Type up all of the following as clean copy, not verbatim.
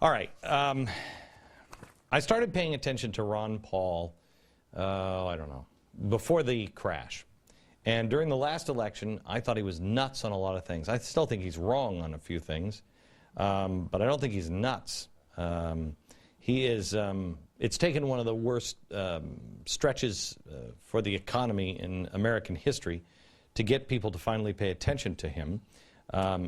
All right. I started paying attention to Ron Paul, I don't know, before the crash. And during the last election, I thought he was nuts on a lot of things. I still think he's wrong on a few things, but I don't think he's nuts. He is, it's taken one of the worst stretches for the economy in American history to get people to finally pay attention to him.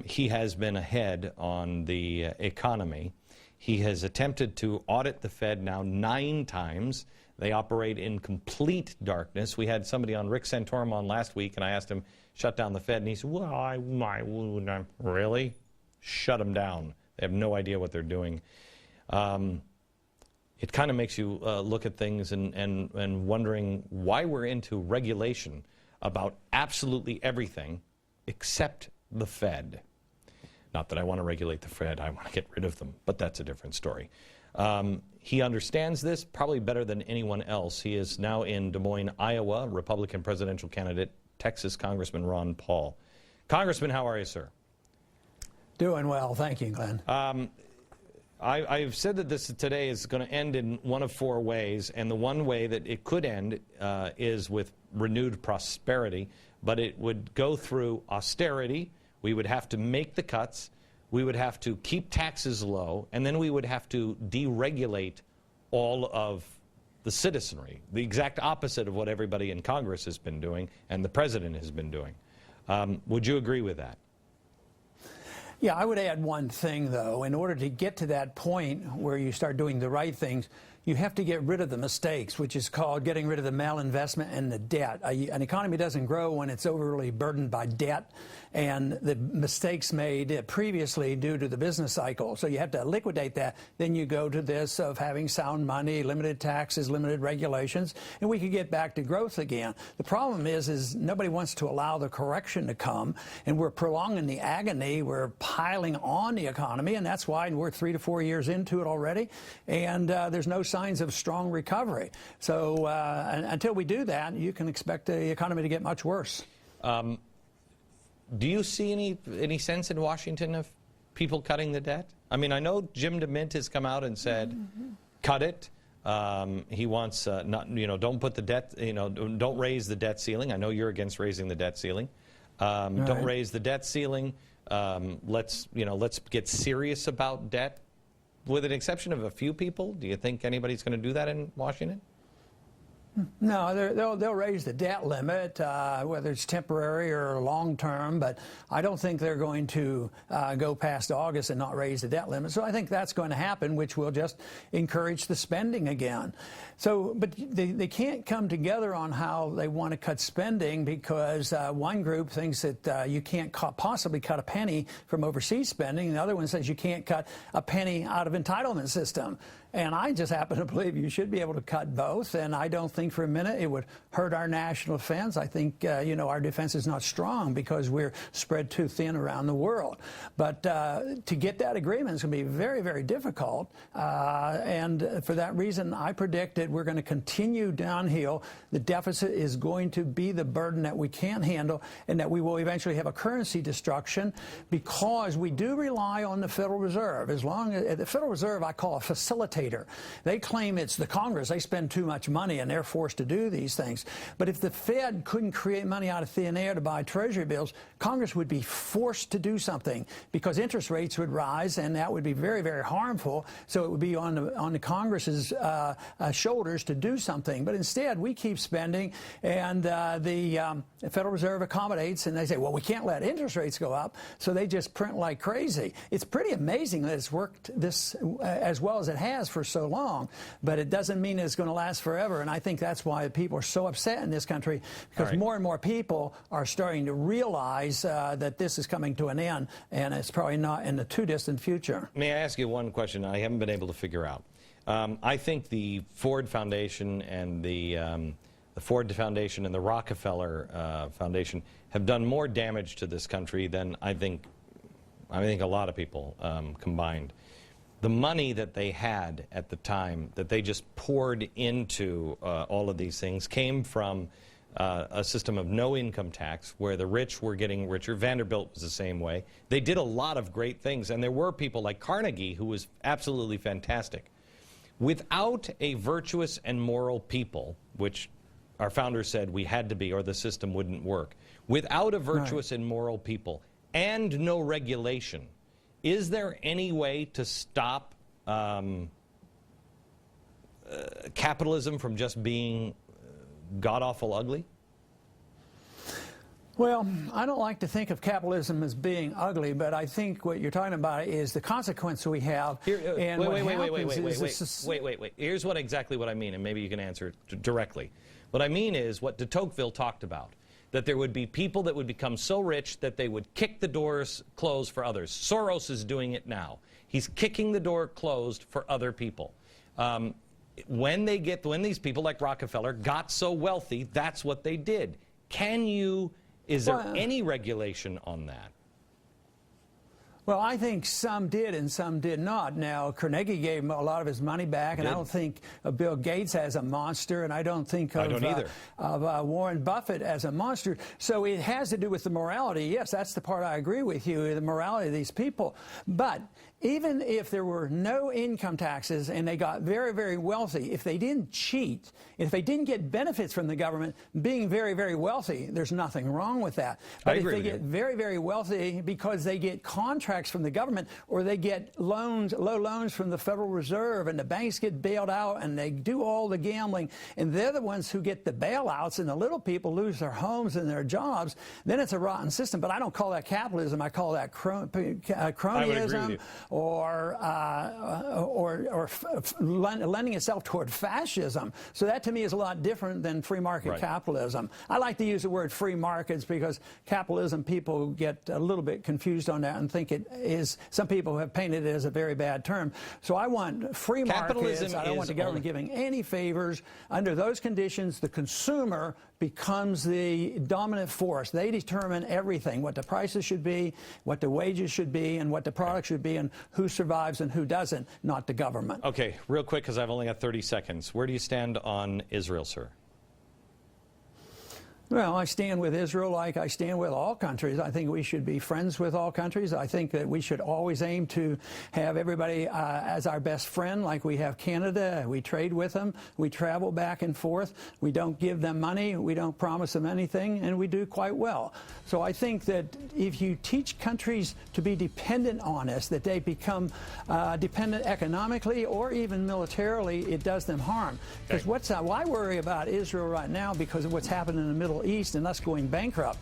He has been ahead on the economy. He has attempted to audit the Fed now 9 times. They operate in complete darkness. We had somebody on, Rick Santorum, on last week, and I asked him, shut down the Fed, and he said, well, I wouldn't. Really? Shut them down. They have no idea what they're doing. It kind of makes you look at things and wondering why we're into regulation about absolutely everything except the Fed. Not that I want to regulate the Fed, I want to get rid of them, but that's a different story. He understands this probably better than anyone else. He is now in Des Moines, Iowa, Republican presidential candidate, Texas Congressman Ron Paul. Congressman, how are you, sir? Doing well, thank you, Glenn. I've said that this today is going to end in one of 4 ways, and the one way that it could end is with renewed prosperity, but it would go through austerity. We would have to make the cuts, we would have to keep taxes low, and then we would have to deregulate all of the citizenry, the exact opposite of what everybody in Congress has been doing and the president has been doing. Would you agree with that? Yeah, I would add one thing, though. In order to get to that point where you start doing the right things, you have to get rid of the mistakes, which is called getting rid of the malinvestment and the debt. An economy doesn't grow when it's overly burdened by debt and the mistakes made previously due to the business cycle. So you have to liquidate that. Then you go to this of having sound money, limited taxes, limited regulations, and we could get back to growth again. The problem is nobody wants to allow the correction to come, and we're prolonging the agony. We're piling on the economy, and that's why we're 3 to 4 years into it already, and there's no signs of strong recovery. So until we do that, you can expect the economy to get much worse. Do you see any sense in Washington of people cutting the debt? I mean, I know Jim DeMint has come out and said, cut it. He wants don't put the debt, don't raise the debt ceiling. I know you're against raising the debt ceiling. Don't raise the debt ceiling. Let's get serious about debt. With an exception of a few people, do you think anybody's going to do that in Washington? No, they'll raise the debt limit, whether it's temporary or long-term, but I don't think they're going to go past August and not raise the debt limit. So I think that's going to happen, which will just encourage the spending again. So, but they can't come together on how they want to cut spending because one group thinks that you can't possibly cut a penny from overseas spending, and the other one says you can't cut a penny out of entitlement system. And I just happen to believe you should be able to cut both, and I don't think for a minute it would hurt our national defense. I think, our defense is not strong because we're spread too thin around the world. But to get that agreement is going to be very, very difficult, and for that reason, I predict that we're going to continue downhill. The deficit is going to be the burden that we can't handle, and that we will eventually have a currency destruction because we do rely on the Federal Reserve. As long as the Federal Reserve, I call a facilitator. They claim it's the Congress. They spend too much money and they're forced to do these things. But if the Fed couldn't create money out of thin air to buy Treasury bills, Congress would be forced to do something because interest rates would rise, and that would be very, very harmful. So it would be on the Congress's shoulders to do something. But instead, we keep spending, and the Federal Reserve accommodates, and they say, well, we can't let interest rates go up, so they just print like crazy. It's pretty amazing that it's worked this as well as it has for so long, but it doesn't mean it's going to last forever, and I think that's why people are so upset in this country, because more and more people are starting to realize that this is coming to an end, and it's probably not in the too distant future. May I ask you one question I haven't been able to figure out? I think the Ford Foundation and the Ford Foundation and the Rockefeller Foundation have done more damage to this country than I think a lot of people combined. The money that they had at the time that they just poured into all of these things came from a system of no income tax where the rich were getting richer. Vanderbilt was the same way. They did a lot of great things, and there were people like Carnegie, who was absolutely fantastic. Without a virtuous and moral people, which our founders said we had to be or the system wouldn't work, without a virtuous and moral people and no regulation, is there any way to stop capitalism from just being god-awful ugly? Well, I don't like to think of capitalism as being ugly, but I think what you're talking about is the consequence we have. Wait. Here's exactly what I mean, and maybe you can answer it directly. What I mean is what de Tocqueville talked about, that there would be people that would become so rich that they would kick the doors closed for others. Soros is doing it now. He's kicking the door closed for other people. When these people like Rockefeller got so wealthy, that's what they did. Is there any regulation on that? Well, I think some did and some did not. Now, Carnegie gave him a lot of his money back, and I don't think Bill Gates as a monster, and I don't think of Warren Buffett as a monster. So it has to do with the morality. Yes, that's the part I agree with you, the morality of these people. But even if there were no income taxes and they got very, very wealthy, if they didn't cheat, if they didn't get benefits from the government, being very, very wealthy, there's nothing wrong with that. But if they get very, very wealthy because they get contracts from the government or they get loans, low loans from the Federal Reserve, and the banks get bailed out and they do all the gambling, and they're the ones who get the bailouts, and the little people lose their homes and their jobs, then it's a rotten system. But I don't call that capitalism. I call that cronyism. Or lending itself toward fascism. So that to me is a lot different than free market capitalism. I like to use the word free markets because capitalism, people get a little bit confused on that and think it is, some people have painted it as a very bad term. So I want free markets. I don't want the government giving any favors. Under those conditions, the consumer becomes the dominant force. They determine everything, what the prices should be, what the wages should be, and what the products should be, and who survives and who doesn't, not the government. Okay, real quick, because I've only got 30 seconds. Where do you stand on Israel, sir? Well, I stand with Israel like I stand with all countries. I think we should be friends with all countries. I think that we should always aim to have everybody as our best friend, like we have Canada. We trade with them. We travel back and forth. We don't give them money. We don't promise them anything, and we do quite well. So I think that if you teach countries to be dependent on us, that they become dependent economically or even militarily, it does them harm. Because why worry about Israel right now because of what's happening in the Middle East and us going bankrupt?